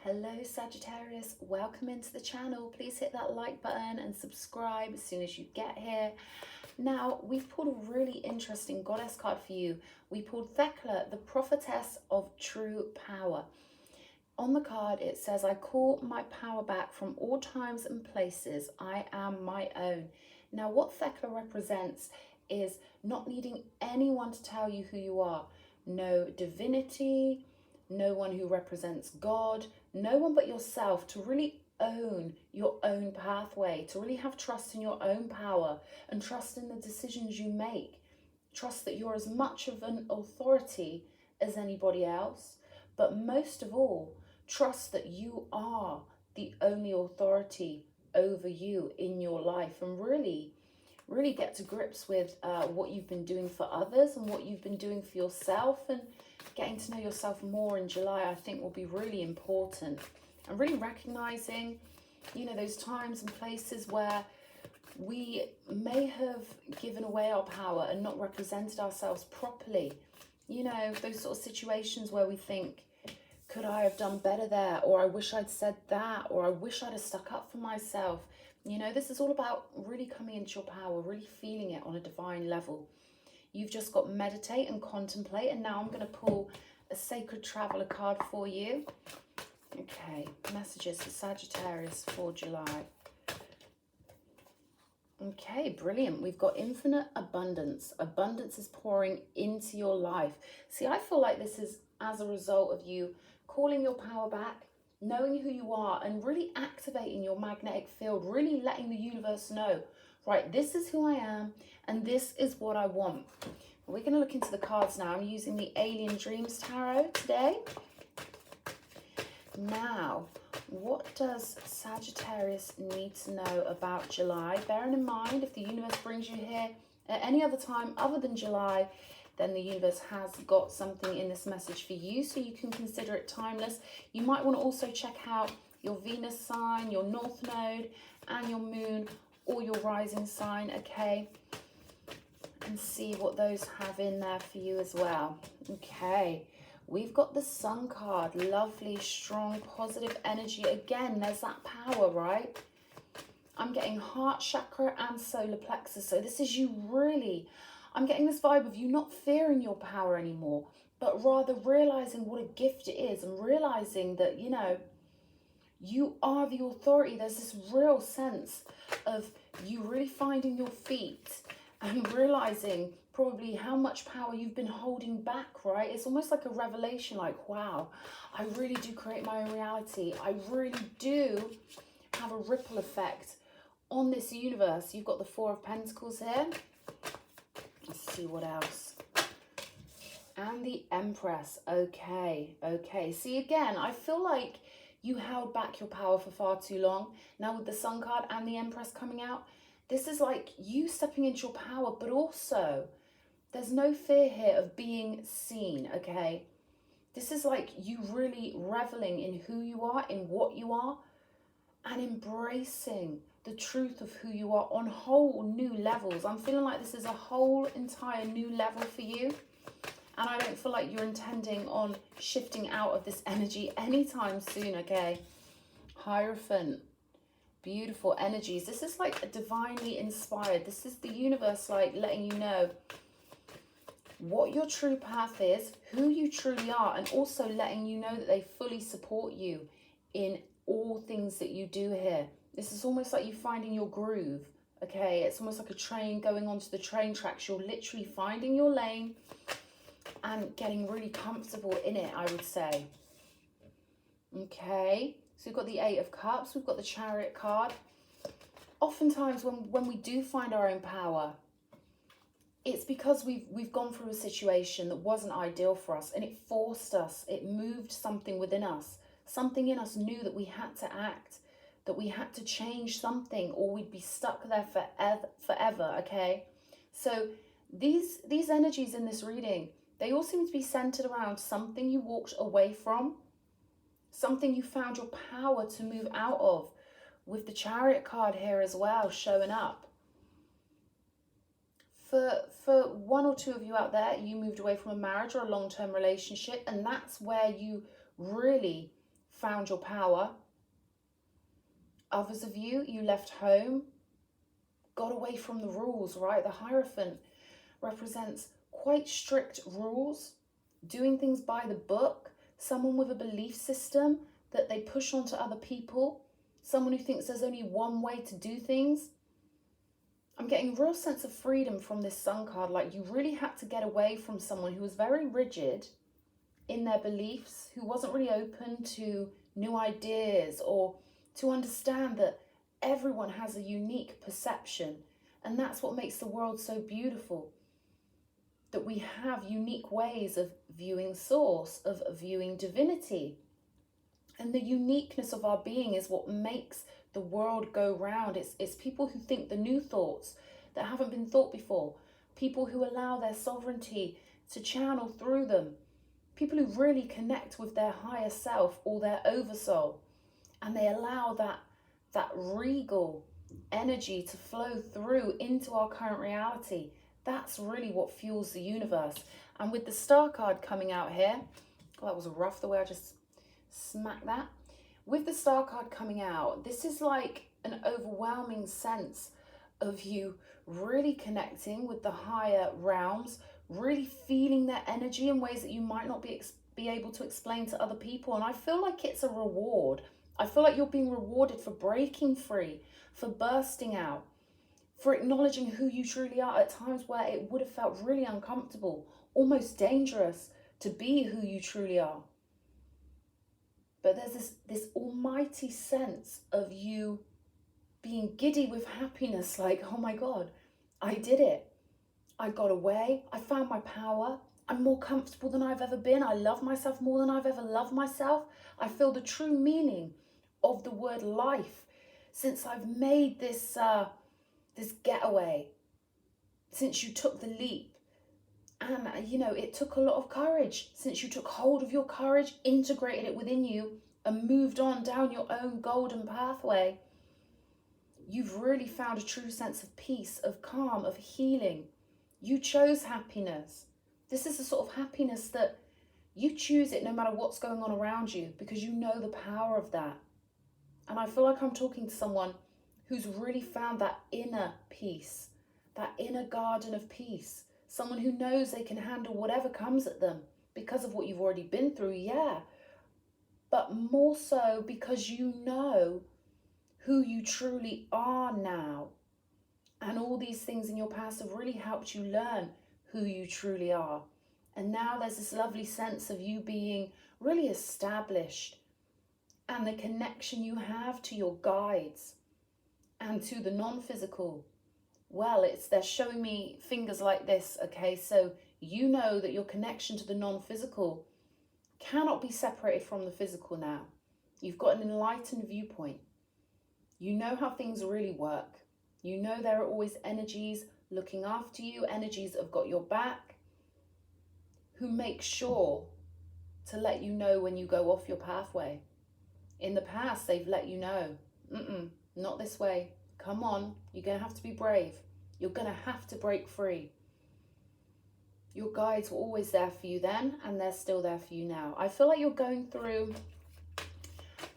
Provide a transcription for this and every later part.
Hello Sagittarius, welcome into the channel. Please hit that like button and subscribe as soon as you get here. Now, we've pulled a really interesting goddess card for you. We pulled Thecla, the prophetess of true power. On the card, it says, I call my power back from all times and places. I am my own. Now, what Thecla represents is not needing anyone to tell you who you are. No divinity, no one who represents God, no one but yourself, to really own your own pathway, to really have trust in your own power and trust in the decisions you make. Trust that you're as much of an authority as anybody else, but most of all, trust that you are the only authority over you in your life, and really get to grips with what you've been doing for others and what you've been doing for yourself, and getting to know yourself more in July, I think, will be really important. And really recognizing, those times and places where we may have given away our power and not represented ourselves properly. Those sort of situations where we think, could I have done better there? Or I wish I'd said that, or I wish I'd have stuck up for myself. This is all about really coming into your power, really feeling it on a divine level. You've just got meditate and contemplate. And now I'm going to pull a sacred traveler card for you. Okay, messages for Sagittarius for July. Okay, brilliant. We've got infinite abundance. Abundance is pouring into your life. See, I feel like this is as a result of you calling your power back, knowing who you are, and really activating your magnetic field, really letting the universe know, right, this is who I am, and this is what I want. We're going to look into the cards now. I'm using the Alien Dreams Tarot today. Now, what does Sagittarius need to know about July? Bearing in mind, if the universe brings you here at any other time other than July, then the universe has got something in this message for you, so you can consider it timeless. You might want to also check out your Venus sign, your North Node, and your Moon, or your rising sign, okay? And see what those have in there for you as well. Okay, we've got the Sun card. Lovely, strong, positive energy. Again, there's that power, right? I'm getting heart chakra and solar plexus. So this is you really, I'm getting this vibe of you not fearing your power anymore, but rather realizing what a gift it is, and realizing that, you are the authority. There's this real sense of you really finding your feet and realizing probably how much power you've been holding back, right? It's almost like a revelation, like, wow, I really do create my own reality. I really do have a ripple effect on this universe. You've got the Four of Pentacles here. Let's see what else. And the Empress. Okay. See, again, I feel like you held back your power for far too long. Now with the Sun card and the Empress coming out, this is like you stepping into your power, but also there's no fear here of being seen, okay? This is like you really reveling in who you are, in what you are, and embracing the truth of who you are on whole new levels. I'm feeling like this is a whole entire new level for you. And I don't feel like you're intending on shifting out of this energy anytime soon, okay? Hierophant. Beautiful energies. This is like divinely inspired. This is the universe like letting you know what your true path is, who you truly are, and also letting you know that they fully support you in all things that you do here. This is almost like you finding your groove, okay? It's almost like a train going onto the train tracks. You're literally finding your lane and getting really comfortable in it, I would say. Okay, so we've got the Eight of Cups, we've got the Chariot card. Oftentimes when we do find our own power, it's because we've gone through a situation that wasn't ideal for us, and it forced us, it moved something within us. Something in us knew that we had to act, that we had to change something, or we'd be stuck there forever, okay? So these energies in this reading, they all seem to be centered around something you walked away from, something you found your power to move out of, with the Chariot card here as well showing up. For one or two of you out there, you moved away from a marriage or a long-term relationship, and that's where you really found your power. Others of you, you left home, got away from the rules, right? The Hierophant represents quite strict rules, doing things by the book, someone with a belief system that they push onto other people, someone who thinks there's only one way to do things. I'm getting a real sense of freedom from this Sun card, like you really had to get away from someone who was very rigid in their beliefs, who wasn't really open to new ideas or to understand that everyone has a unique perception. And that's what makes the world so beautiful, that we have unique ways of viewing source, of viewing divinity. And the uniqueness of our being is what makes the world go round. It's people who think the new thoughts that haven't been thought before, people who allow their sovereignty to channel through them, people who really connect with their higher self or their oversoul, and they allow that regal energy to flow through into our current reality. That's really what fuels the universe. And with the Star card coming out here, oh, that was rough the way I just smacked that. With the Star card coming out, this is like an overwhelming sense of you really connecting with the higher realms, really feeling their energy in ways that you might not be able to explain to other people. And I feel like it's a reward. I feel like you're being rewarded for breaking free, for bursting out, for acknowledging who you truly are at times where it would have felt really uncomfortable, almost dangerous to be who you truly are. But there's this almighty sense of you being giddy with happiness, like, oh my God, I did it. I got away. I found my power. I'm more comfortable than I've ever been. I love myself more than I've ever loved myself. I feel the true meaning of the word life since I've made this getaway, since you took the leap. And, it took a lot of courage. Since you took hold of your courage, integrated it within you, and moved on down your own golden pathway, you've really found a true sense of peace, of calm, of healing. You chose happiness. This is the sort of happiness that you choose it no matter what's going on around you, because you know the power of that. And I feel like I'm talking to someone who's really found that inner peace, that inner garden of peace. Someone who knows they can handle whatever comes at them because of what you've already been through, yeah. But more so because you know who you truly are now. And all these things in your past have really helped you learn who you truly are. And now there's this lovely sense of you being really established, and the connection you have to your guides and to the non-physical. Well, they're showing me fingers like this, okay? So you know that your connection to the non-physical cannot be separated from the physical now. You've got an enlightened viewpoint. You know how things really work. You know there are always energies looking after you, energies that have got your back, who make sure to let you know when you go off your pathway. In the past, they've let you know, not this way. Come on, you're going to have to be brave. You're going to have to break free. Your guides were always there for you then, and they're still there for you now. I feel like you're going through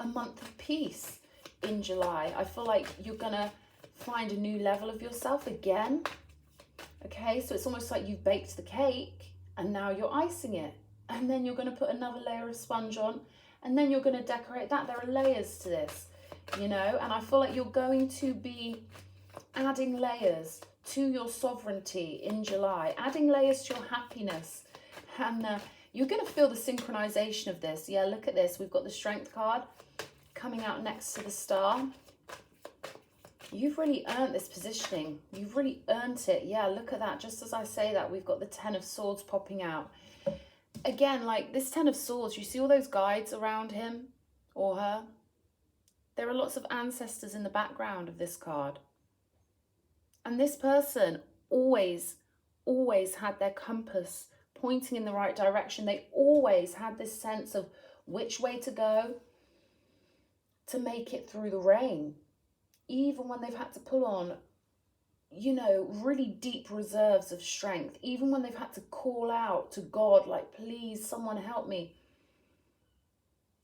a month of peace in July. I feel like you're going to find a new level of yourself again. Okay, so it's almost like you've baked the cake and now you're icing it. And then you're going to put another layer of sponge on, and then you're going to decorate that. There are layers to this, and I feel like you're going to be adding layers to your sovereignty in July, adding layers to your happiness. And you're going to feel the synchronization of this. Yeah, look at this. We've got the Strength card coming out next to the Star. You've really earned this positioning. You've really earned it. Yeah, look at that. Just as I say that, we've got the Ten of Swords popping out. Again, like this Ten of Swords, you see all those guides around him or her? There are lots of ancestors in the background of this card. And this person always had their compass pointing in the right direction. They always had this sense of which way to go to make it through the rain. Even when they've had to pull on, really deep reserves of strength. Even when they've had to call out to God, like, please, someone help me.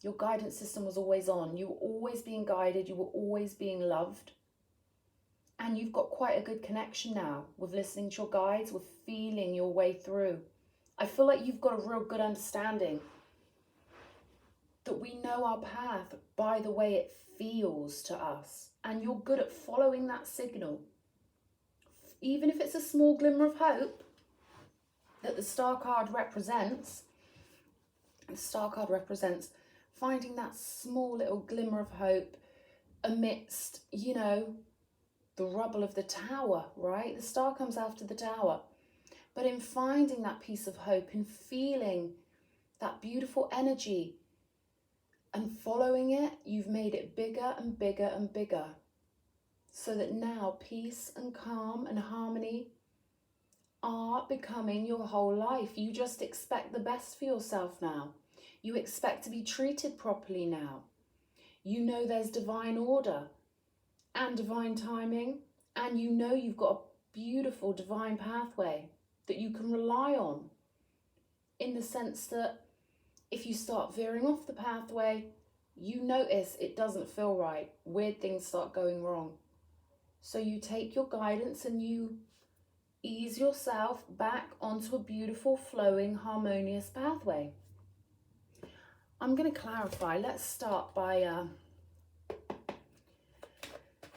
Your guidance system was always on. You were always being guided. You were always being loved. And you've got quite a good connection now with listening to your guides, with feeling your way through. I feel like you've got a real good understanding that we know our path by the way it feels to us. And you're good at following that signal. Even if it's a small glimmer of hope that the star card represents. The star card represents finding that small little glimmer of hope amidst, you know, the rubble of the tower, right? The star comes after the tower. But in finding that piece of hope, in feeling that beautiful energy and following it, you've made it bigger and bigger and bigger. So that now peace and calm and harmony are becoming your whole life. You just expect the best for yourself now. You expect to be treated properly now. You know there's divine order and divine timing, and you know you've got a beautiful divine pathway that you can rely on, in the sense that if you start veering off the pathway, you notice it doesn't feel right. Weird things start going wrong. So you take your guidance and you ease yourself back onto a beautiful, flowing, harmonious pathway. I'm going to clarify. Let's start by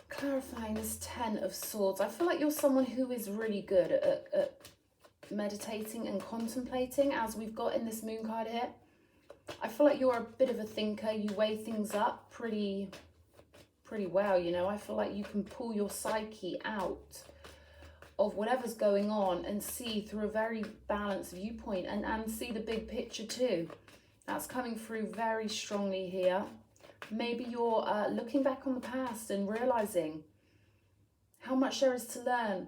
clarifying this 10 of Swords. I feel like you're someone who is really good at meditating and contemplating, as we've got in this moon card here. I feel like you're a bit of a thinker. You weigh things up pretty well, you know. I feel like you can pull your psyche out of whatever's going on and see through a very balanced viewpoint, and see the big picture too. That's coming through very strongly here. Maybe you're looking back on the past and realizing how much there is to learn,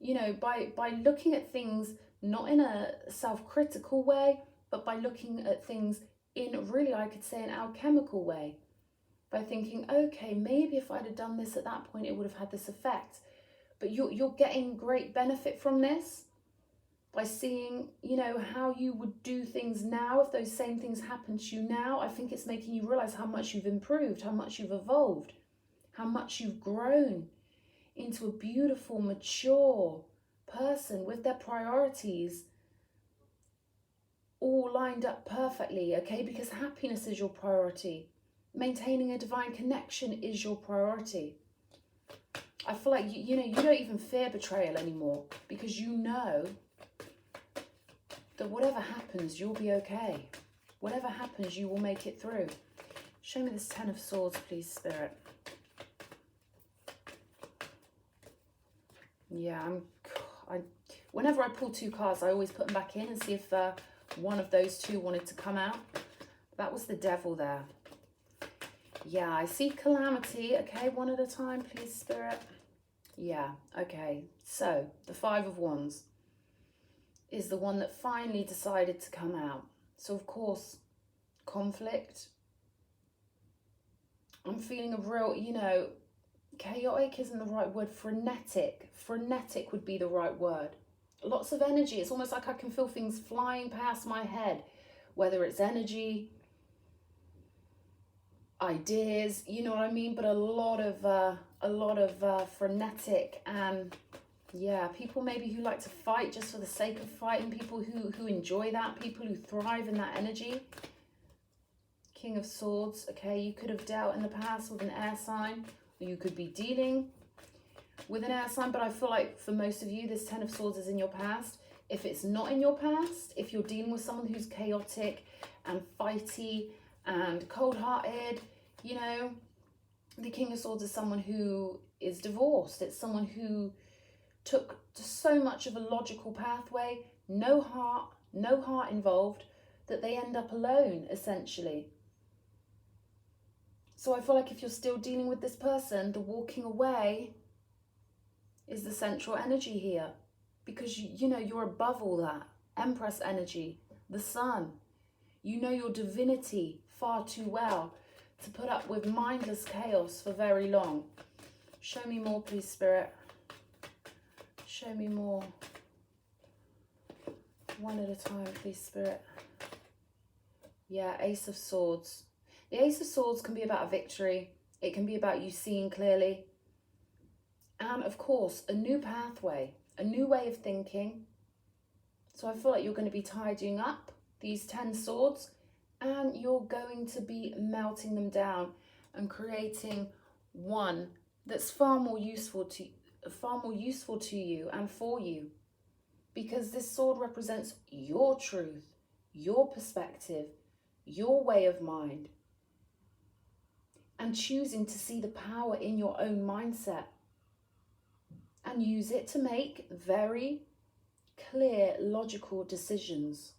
you know, by looking at things not in a self-critical way, but by looking at things in really, I could say, an alchemical way. By thinking, okay, maybe if I'd have done this at that point, it would have had this effect. But you're getting great benefit from this by seeing, you know, how you would do things now if those same things happened to you now. I think it's making you realize how much you've improved, how much you've evolved, how much you've grown into a beautiful, mature person with their priorities all lined up perfectly, okay? Because happiness is your priority. Maintaining a divine connection is your priority. I feel like, you know, you don't even fear betrayal anymore, because you know that whatever happens, you'll be okay. Whatever happens, you will make it through. Show me this 10 of Swords, please, Spirit. Yeah, whenever I pull two cards, I always put them back in and see if one of those two wanted to come out. That was the Devil there. Yeah, I see Calamity. Okay, one at a time, please, Spirit. Yeah, okay. So, the 5 of Wands is the one that finally decided to come out. So, of course, conflict. I'm feeling a real, you know, chaotic isn't the right word. Frenetic. Frenetic would be the right word. Lots of energy. It's almost like I can feel things flying past my head, whether it's energy, ideas, you know what I mean? But a lot of frenetic, and yeah, people maybe who like to fight just for the sake of fighting, people who enjoy that, people who thrive in that energy. King of Swords. Okay, you could have dealt in the past with an air sign, or you could be dealing with an air sign, but I feel like for most of you, this 10 of Swords is in your past. If it's not in your past, if you're dealing with someone who's chaotic and fighty and cold-hearted, you know, the King of Swords is someone who is divorced. It's someone who took so much of a logical pathway, no heart involved, that they end up alone, essentially. So I feel like if you're still dealing with this person, the walking away is the central energy here, because you know you're above all that. Empress energy, the sun. You know your divinity far too well to put up with mindless chaos for very long. Show me more, please, Spirit. Show me more. One at a time, please, Spirit. Yeah, Ace of Swords. The Ace of Swords can be about a victory. It can be about you seeing clearly. And of course, a new pathway, a new way of thinking. So I feel like you're going to be tidying up these 10 swords, and you're going to be melting them down and creating one that's far more useful to you and for you. Because this sword represents your truth, your perspective, your way of mind, and choosing to see the power in your own mindset and use it to make very clear, logical decisions.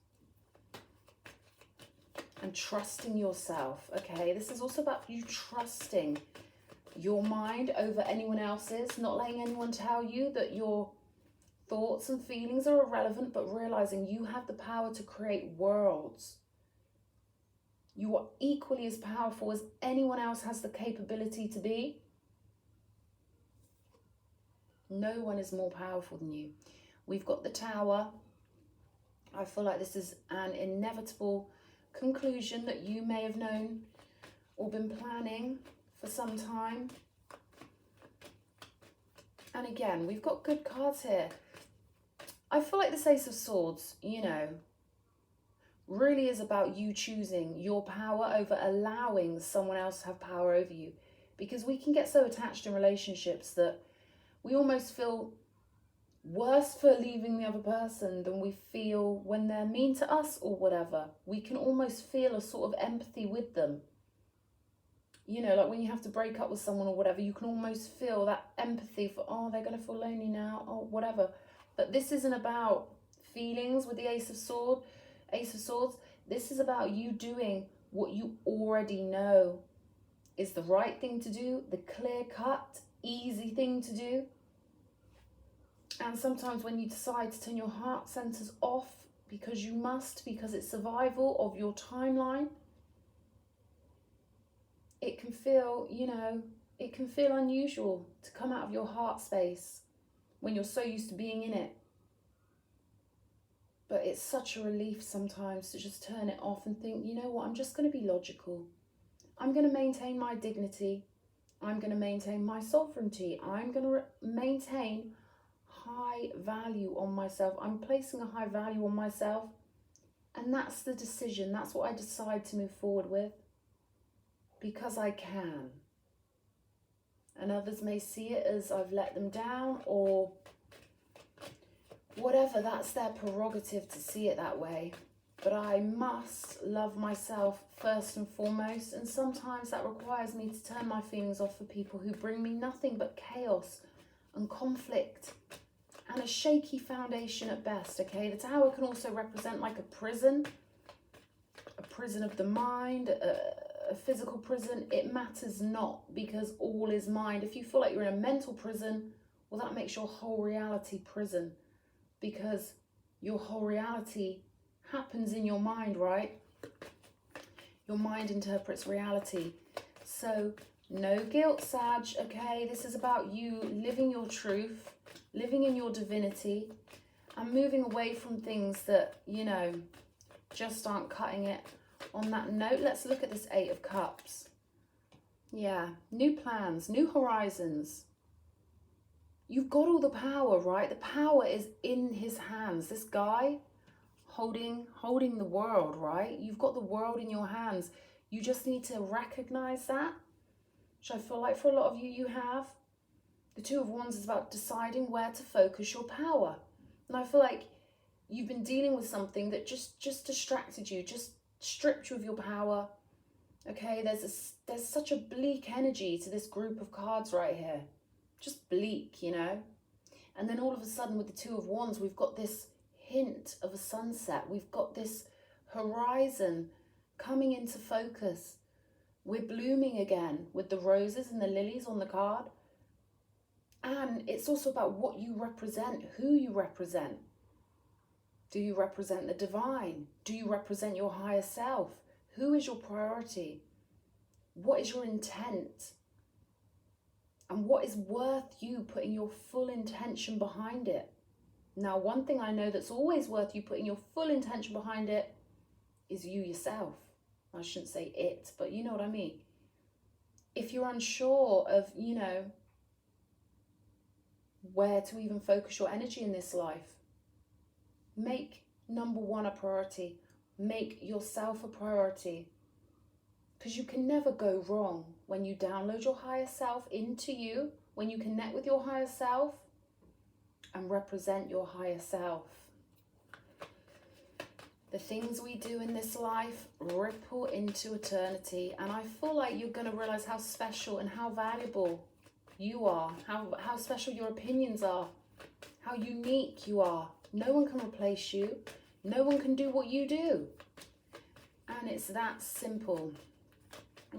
And trusting yourself, okay? This is also about you trusting your mind over anyone else's, not letting anyone tell you that your thoughts and feelings are irrelevant, but realizing you have the power to create worlds. You are equally as powerful as anyone else has the capability to be. No one is more powerful than you. We've got the Tower. I feel like this is an inevitable conclusion that you may have known or been planning for some time. And again, we've got good cards here. I feel like this Ace of Swords, you know, really is about you choosing your power over allowing someone else to have power over you. Because we can get so attached in relationships that we almost feel worse for leaving the other person than we feel when they're mean to us or whatever. We can almost feel a sort of empathy with them. You know, like when you have to break up with someone or whatever, you can almost feel that empathy for, oh, they're going to feel lonely now, or whatever. But this isn't about feelings with the Ace of Swords. This is about you doing what you already know is the right thing to do, the clear-cut, easy thing to do. And sometimes when you decide to turn your heart centers off because you must, because it's survival of your timeline, it can feel, you know, it can feel unusual to come out of your heart space when you're so used to being in it. But it's such a relief sometimes to just turn it off and think, you know what, I'm just going to be logical. I'm going to maintain my dignity. I'm going to maintain my sovereignty. I'm going to maintain high value on myself. I'm placing a high value on myself. And that's the decision. That's what I decide to move forward with. Because I can. And others may see it as I've let them down or whatever. That's their prerogative to see it that way. But I must love myself first and foremost. And sometimes that requires me to turn my feelings off for people who bring me nothing but chaos and conflict and a shaky foundation at best, okay? The Tower can also represent like a prison of the mind, a physical prison. It matters not, because all is mind. If you feel like you're in a mental prison, well, that makes your whole reality prison, because your whole reality happens in your mind, right? Your mind interprets reality. So no guilt, Sag, okay? This is about you living your truth, living in your divinity, and moving away from things that, you know, just aren't cutting it. On that note, let's look at this Eight of Cups. Yeah, new plans, new horizons. You've got all the power, right? The power is in his hands. This guy holding the world, right? You've got the world in your hands. You just need to recognize that, which I feel like for a lot of you, you have. The Two of Wands is about deciding where to focus your power. And I feel like you've been dealing with something that just distracted you, just stripped you of your power. Okay, there's such a bleak energy to this group of cards right here. Just bleak, you know. And then all of a sudden with the Two of Wands, we've got this hint of a sunset. We've got this horizon coming into focus. We're blooming again with the roses and the lilies on the card. And it's also about what you represent, who you represent. Do you represent the divine? Do you represent your higher self? Who is your priority? What is your intent? And what is worth you putting your full intention behind it? Now, one thing I know that's always worth you putting your full intention behind it is you yourself. I shouldn't say it, but you know what I mean. If you're unsure of, you know, where to even focus your energy in this life, make number one a priority. Make yourself a priority. Because you can never go wrong when you download your higher self into you, when you connect with your higher self and represent your higher self. The things we do in this life ripple into eternity, and I feel like you're going to realize how special and how valuable you are, how special your opinions are, how unique you are. No one can replace you. No one can do what you do. And it's that simple.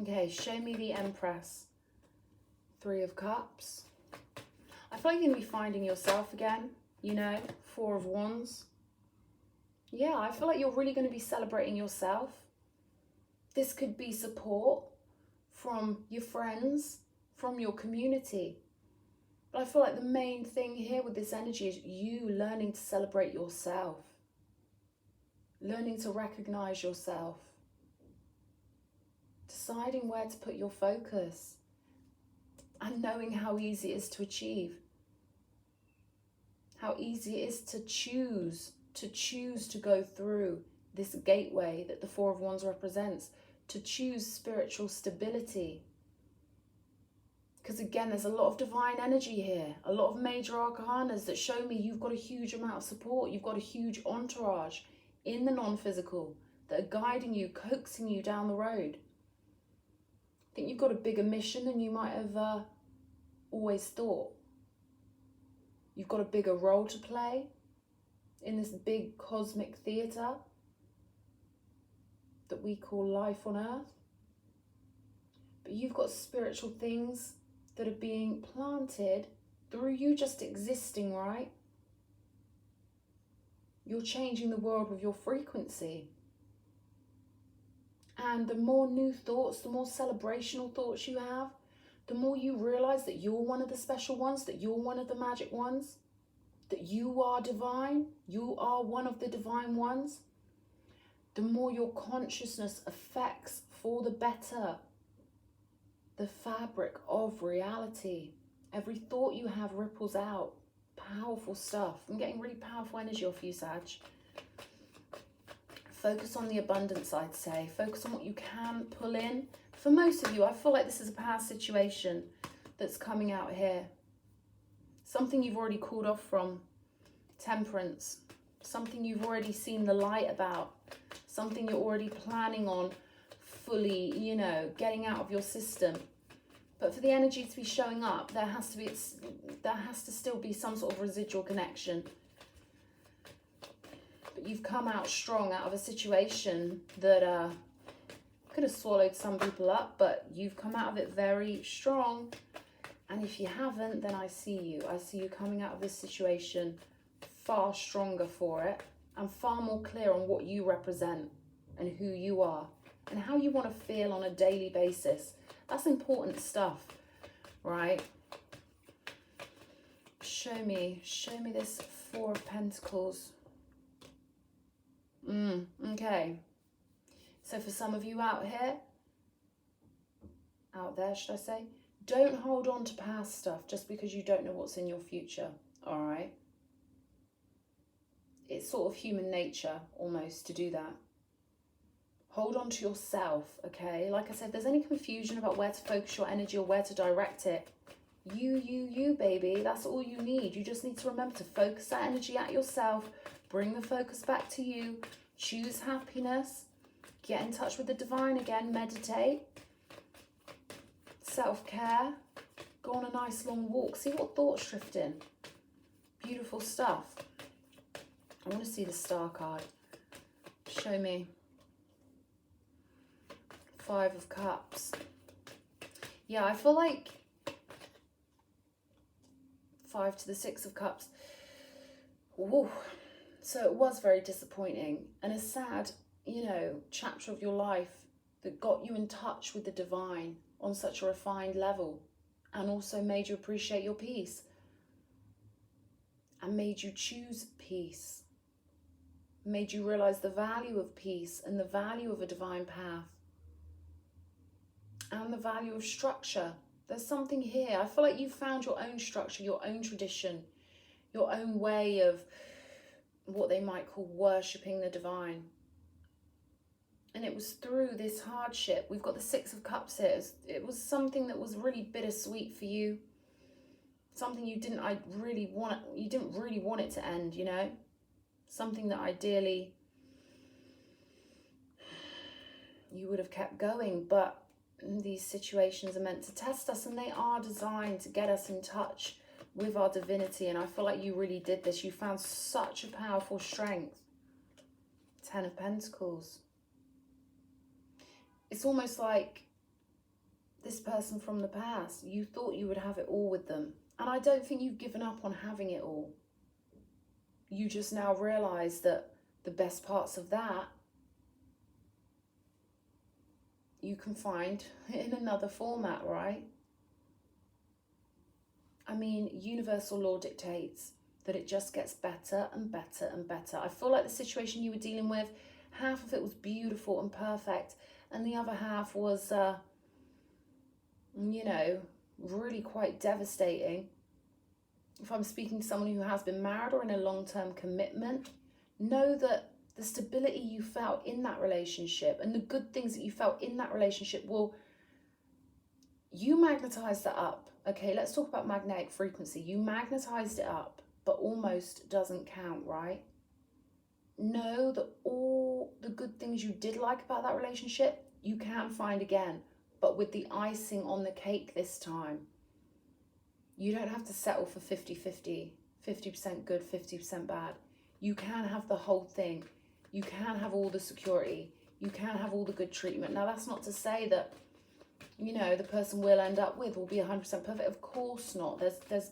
Okay, show me the Empress. 3 of Cups. I feel like you're going to be finding yourself again, you know, 4 of Wands. Yeah, I feel like you're really going to be celebrating yourself. This could be support from your friends, from your community. But I feel like the main thing here with this energy is you learning to celebrate yourself. Learning to recognize yourself. Deciding where to put your focus. And knowing how easy it is to achieve. How easy it is to choose to go through this gateway that the 4 of Wands represents, to choose spiritual stability. Because again, there's a lot of divine energy here, a lot of major arcanas that show me you've got a huge amount of support, you've got a huge entourage in the non-physical that are guiding you, coaxing you down the road. I think you've got a bigger mission than you might have always thought. You've got a bigger role to play in this big cosmic theatre that we call life on earth. But you've got spiritual things that are being planted through you just existing, right? You're changing the world with your frequency. And the more new thoughts, the more celebrational thoughts you have, the more you realize that you're one of the special ones, that you're one of the magic ones, that you are divine, you are one of the divine ones, the more your consciousness affects for the better the fabric of reality. Every thought you have ripples out. Powerful stuff. I'm getting really powerful energy off you, Sag. Focus on the abundance, I'd say. Focus on what you can pull in. For most of you, I feel like this is a past situation that's coming out here. Something you've already called off from. Temperance. Something you've already seen the light about. Something you're already planning on fully, you know, getting out of your system. But for the energy to be showing up, there has to still be some sort of residual connection. But you've come out strong out of a situation that could have swallowed some people up, but you've come out of it very strong. And if you haven't, then I see you. I see you coming out of this situation far stronger for it and far more clear on what you represent and who you are and how you want to feel on a daily basis. That's important stuff, right? Show me this 4 of Pentacles. Okay. So for some of you out there, should I say, don't hold on to past stuff just because you don't know what's in your future, all right? It's sort of human nature almost to do that. Hold on to yourself, okay? Like I said, if there's any confusion about where to focus your energy or where to direct it, you, baby, that's all you need. You just need to remember to focus that energy at yourself, bring the focus back to you, choose happiness, get in touch with the divine again, meditate, self-care, go on a nice long walk, see what thoughts drift in. Beautiful stuff. I want to see the Star card. Show me. 5 of Cups. Yeah, I feel like 5 to the 6 of Cups. Ooh. So it was very disappointing and a sad, you know, chapter of your life that got you in touch with the divine on such a refined level and also made you appreciate your peace and made you choose peace, made you realize the value of peace and the value of a divine path. and the value of structure. There's something here. I feel like you found your own structure, your own tradition, your own way of what they might call worshipping the divine. And it was through this hardship. We've got the Six of Cups here. It was something that was really bittersweet for you. Something you didn't really want it to end, you know? Something that ideally you would have kept going, but these situations are meant to test us, and they are designed to get us in touch with our divinity. And I feel like you really did this. You found such a powerful strength. Ten of Pentacles. It's almost like this person from the past, you thought you would have it all with them. And I don't think you've given up on having it all. You just now realize that the best parts of that you can find in another format, right? I mean, universal law dictates that it just gets better and better and better. I feel like the situation you were dealing with, half of it was beautiful and perfect, and the other half was, you know, really quite devastating. If I'm speaking to someone who has been married or in a long-term commitment, know that the stability you felt in that relationship and the good things that you felt in that relationship you magnetized that up. Okay, let's talk about magnetic frequency. You magnetized it up, but almost doesn't count, right? Know that all the good things you did like about that relationship, you can find again, but with the icing on the cake this time. You don't have to settle for 50-50, 50% good, 50% bad. You can have the whole thing. You can have all the security. You can have all the good treatment. Now, that's not to say that, you know, the person we'll end up with will be 100% perfect. Of course not. There's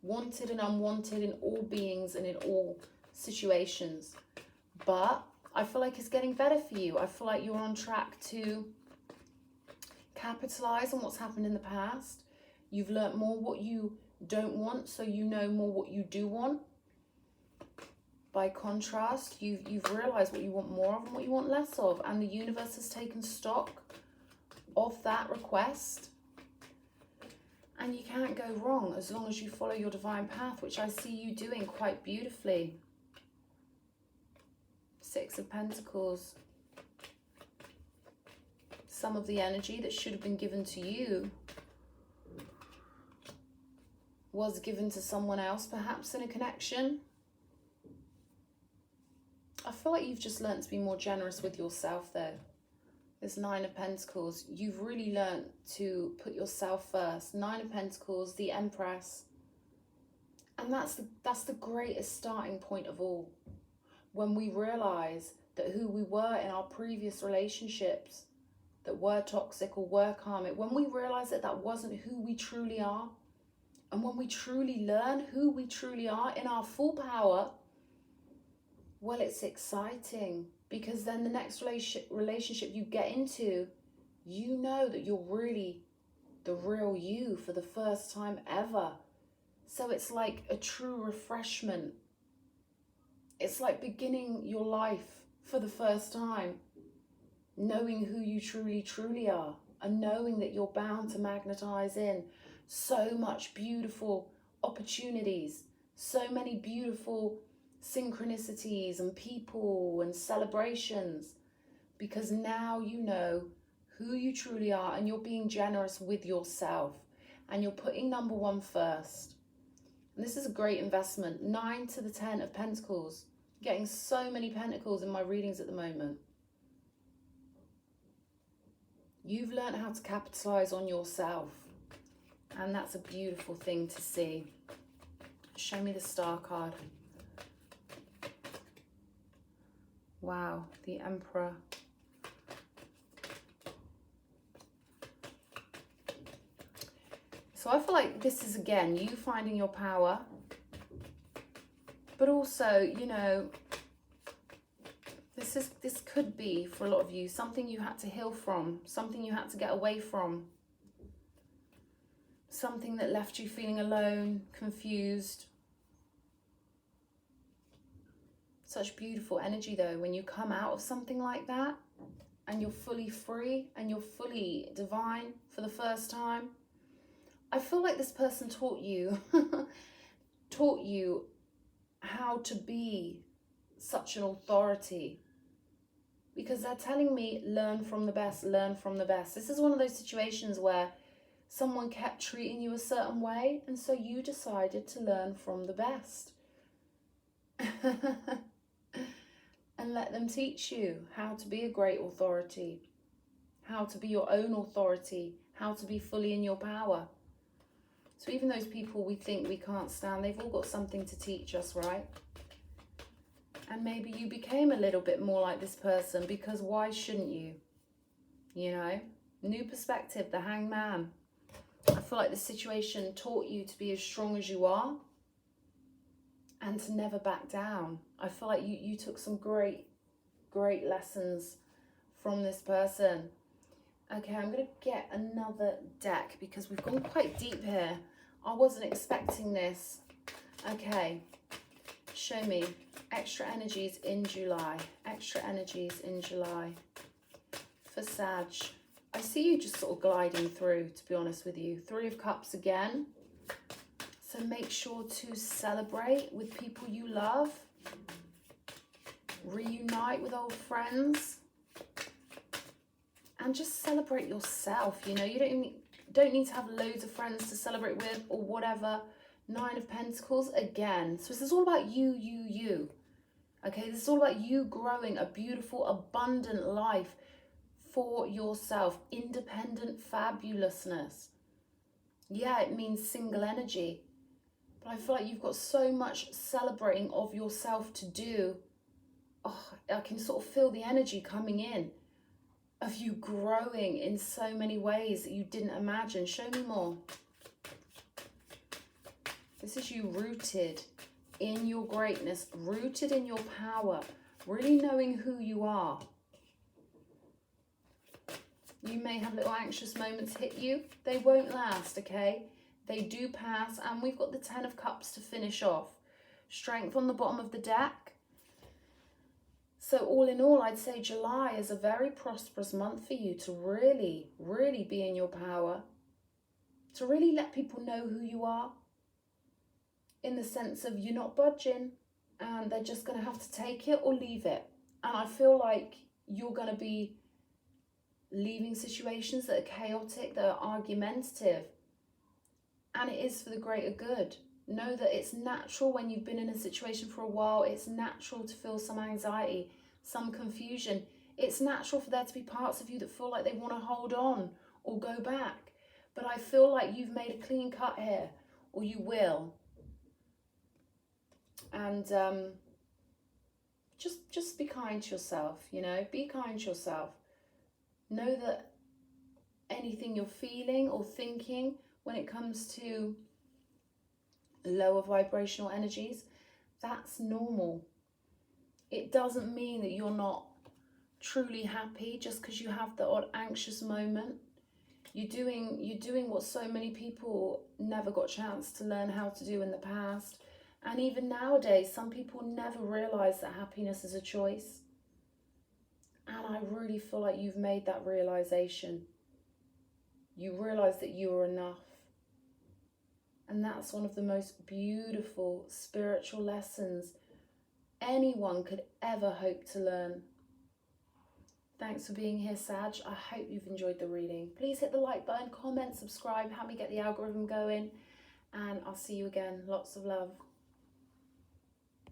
wanted and unwanted in all beings and in all situations. But I feel like it's getting better for you. I feel like you're on track to capitalize on what's happened in the past. You've learnt more what you don't want, so you know more what you do want. By contrast, you've realized what you want more of and what you want less of, and the universe has taken stock of that request. And you can't go wrong as long as you follow your divine path, which I see you doing quite beautifully. Six of Pentacles. Some of the energy that should have been given to you was given to someone else, perhaps in a connection. I feel like you've just learned to be more generous with yourself though. This Nine of Pentacles, you've really learned to put yourself first. Nine of Pentacles, the Empress. And that's the greatest starting point of all. When we realize that who we were in our previous relationships that were toxic or were karmic, when we realize that that wasn't who we truly are, and when we truly learn who we truly are in our full power, well, it's exciting, because then the next relationship you get into, you know that you're really the real you for the first time ever. So it's like a true refreshment. It's like beginning your life for the first time, knowing who you truly are, and knowing that you're bound to magnetize in so much beautiful opportunities, so many beautiful synchronicities and people and celebrations, because now you know who you truly are, and you're being generous with yourself, and you're putting number one first. And this is a great investment. 9 to the 10 of Pentacles. Getting so many pentacles in my readings at the moment. You've learned how to capitalize on yourself, and that's a beautiful thing to see. Show me the Star card. Wow, the Emperor. So I feel like this is, again, you finding your power, but also, you know, this could be, for a lot of you, something you had to heal from, something you had to get away from, something that left you feeling alone, confused. Such beautiful energy though, when you come out of something like that, and you're fully free and you're fully divine for the first time. I feel like this person taught you how to be such an authority, because they're telling me learn from the best, learn from the best. This is one of those situations where someone kept treating you a certain way, and so you decided to learn from the best. And let them teach you how to be a great authority, how to be your own authority, how to be fully in your power. So even those people we think we can't stand, they've all got something to teach us, right? And maybe you became a little bit more like this person, because why shouldn't you? You know, new perspective, the Hangman. I feel like this situation taught you to be as strong as you are and to never back down. I feel like you took some great lessons from this person. Okay, I'm going to get another deck because we've gone quite deep here. I wasn't expecting this. Okay, show me extra energies in July. Extra energies in July for Sag. I see you just sort of gliding through, to be honest with you. 3 of Cups again. So make sure to celebrate with people you love. Reunite with old friends. And just celebrate yourself. You know, you don't need to have loads of friends to celebrate with or whatever. 9 of Pentacles again. So this is all about you. Okay, this is all about you growing a beautiful, abundant life for yourself. Independent fabulousness. Yeah, it means single energy. But I feel like you've got so much celebrating of yourself to do. Oh, I can sort of feel the energy coming in of you growing in so many ways that you didn't imagine. Show me more. This is you rooted in your greatness, rooted in your power, really knowing who you are. You may have little anxious moments hit you. They won't last, okay? They do pass, and we've got the 10 of Cups to finish off. Strength on the bottom of the deck. So all in all, I'd say July is a very prosperous month for you to really, really be in your power. To really let people know who you are. In the sense of you're not budging and they're just going to have to take it or leave it. And I feel like you're going to be leaving situations that are chaotic, that are argumentative. And it is for the greater good. Know that it's natural when you've been in a situation for a while. It's natural to feel some anxiety, some confusion. It's natural for there to be parts of you that feel like they want to hold on or go back. But I feel like you've made a clean cut here, or you will. And just be kind to yourself, you know. Be kind to yourself. Know that anything you're feeling or thinking when it comes to lower vibrational energies, that's normal. It doesn't mean that you're not truly happy just because you have the odd anxious moment. You're doing what so many people never got a chance to learn how to do in the past. And even nowadays, some people never realize that happiness is a choice. And I really feel like you've made that realization. You realize that you are enough. And that's one of the most beautiful spiritual lessons anyone could ever hope to learn. Thanks for being here, Sag. I hope you've enjoyed the reading. Please hit the like button, comment, subscribe, help me get the algorithm going. And I'll see you again. Lots of love.